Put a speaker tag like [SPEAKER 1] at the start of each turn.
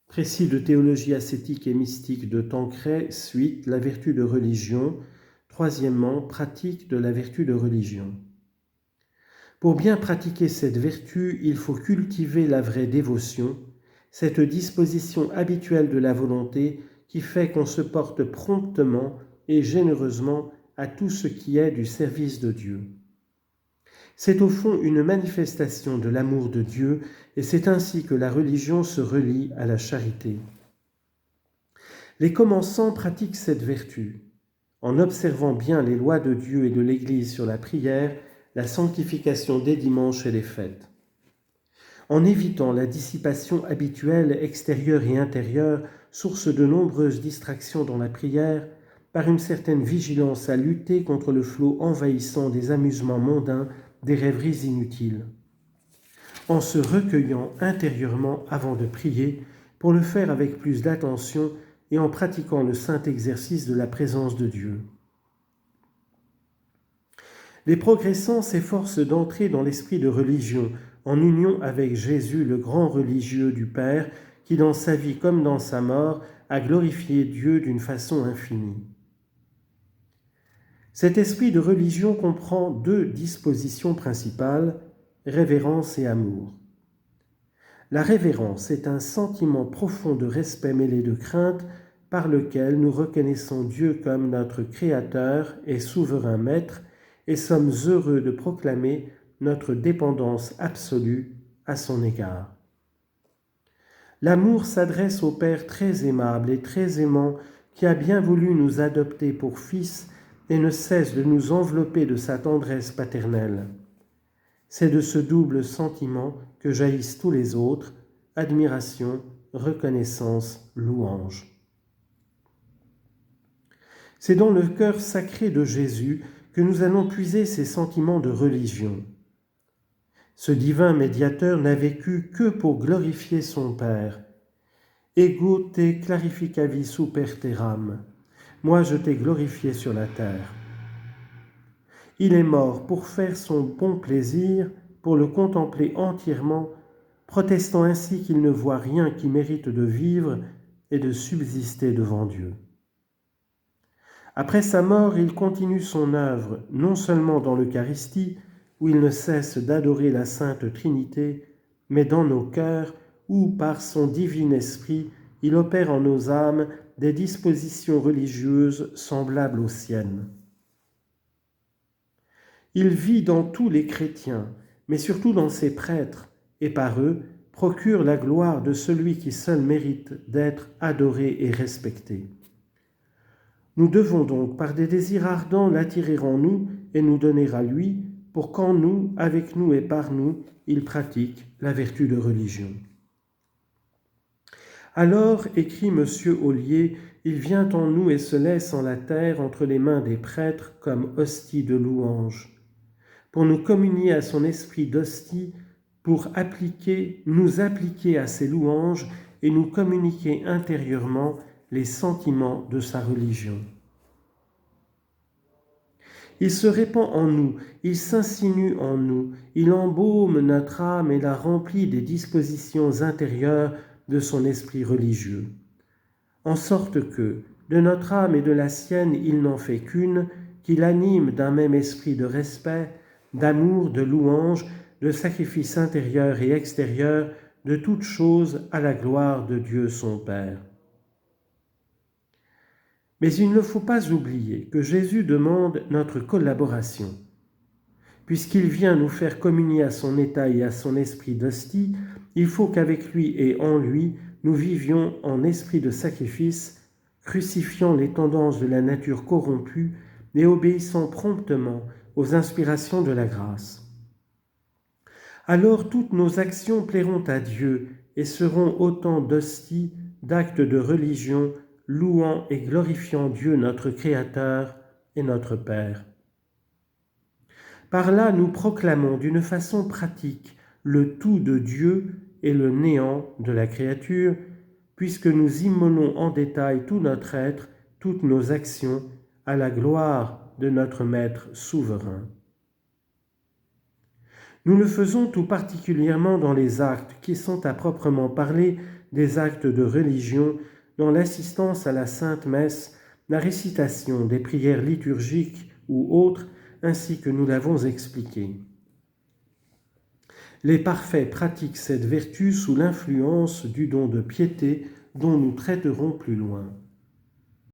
[SPEAKER 1] Précis de théologie ascétique et mystique de Tancret, suite, la vertu de religion. Troisièmement, pratique de la vertu de religion. Pour bien pratiquer cette vertu, il faut cultiver la vraie dévotion, cette disposition habituelle de la volonté qui fait qu'on se porte promptement et généreusement à tout ce qui est du service de Dieu. C'est au fond une manifestation de l'amour de Dieu et c'est ainsi que la religion se relie à la charité. Les commençants pratiquent cette vertu en observant bien les lois de Dieu et de l'Église sur la prière, la sanctification des dimanches et les fêtes. En évitant la dissipation habituelle extérieure et intérieure, source de nombreuses distractions dans la prière, par une certaine vigilance à lutter contre le flot envahissant des amusements mondains, des rêveries inutiles. En se recueillant intérieurement avant de prier, pour le faire avec plus d'attention et en pratiquant le saint exercice de la présence de Dieu. Les progressants s'efforcent d'entrer dans l'esprit de religion, en union avec Jésus, le grand religieux du Père, qui dans sa vie comme dans sa mort a glorifié Dieu d'une façon infinie. Cet esprit de religion comprend deux dispositions principales, révérence et amour. La révérence est un sentiment profond de respect mêlé de crainte par lequel nous reconnaissons Dieu comme notre Créateur et souverain Maître et sommes heureux de proclamer notre dépendance absolue à son égard. L'amour s'adresse au Père très aimable et très aimant qui a bien voulu nous adopter pour fils et ne cesse de nous envelopper de sa tendresse paternelle. C'est de ce double sentiment que jaillissent tous les autres, admiration, reconnaissance, louange. C'est dans le cœur sacré de Jésus que nous allons puiser ces sentiments de religion. Ce divin médiateur n'a vécu que pour glorifier son Père. Ego te clarificavi super terram. Moi je t'ai glorifié sur la terre. Il est mort pour faire son bon plaisir, pour le contempler entièrement, protestant ainsi qu'il ne voit rien qui mérite de vivre et de subsister devant Dieu. Après sa mort, il continue son œuvre, non seulement dans l'Eucharistie, où il ne cesse d'adorer la Sainte Trinité, mais dans nos cœurs, où, par son divin esprit, il opère en nos âmes des dispositions religieuses semblables aux siennes. Il vit dans tous les chrétiens, mais surtout dans ses prêtres, et par eux procure la gloire de celui qui seul mérite d'être adoré et respecté. Nous devons donc, par des désirs ardents, l'attirer en nous et nous donner à lui, pour qu'en nous, avec nous et par nous, il pratique la vertu de religion. Alors, écrit M. Ollier, il vient en nous et se laisse en la terre entre les mains des prêtres comme hostie de louange, pour nous communier à son esprit d'hostie, pour nous appliquer à ses louanges et nous communiquer intérieurement les sentiments de sa religion. Il se répand en nous, il s'insinue en nous, il embaume notre âme et la remplit des dispositions intérieures de son esprit religieux, en sorte que, de notre âme et de la sienne, il n'en fait qu'une, qu'il anime d'un même esprit de respect, d'amour, de louange, de sacrifice intérieur et extérieur, de toutes choses à la gloire de Dieu son Père. Mais il ne faut pas oublier que Jésus demande notre collaboration. Puisqu'il vient nous faire communier à son état et à son esprit d'hostie, il faut qu'avec lui et en lui, nous vivions en esprit de sacrifice, crucifiant les tendances de la nature corrompue et obéissant promptement aux inspirations de la grâce. Alors toutes nos actions plairont à Dieu et seront autant d'hosties, d'actes de religion, louant et glorifiant Dieu notre Créateur et notre Père. Par là, nous proclamons d'une façon pratique le tout de Dieu et le néant de la créature, puisque nous immolons en détail tout notre être, toutes nos actions, à la gloire de notre Maître souverain. Nous le faisons tout particulièrement dans les actes qui sont à proprement parler des actes de religion dans l'assistance à la Sainte Messe, la récitation des prières liturgiques ou autres, ainsi que nous l'avons expliqué. Les parfaits pratiquent cette vertu sous l'influence du don de piété dont nous traiterons plus loin.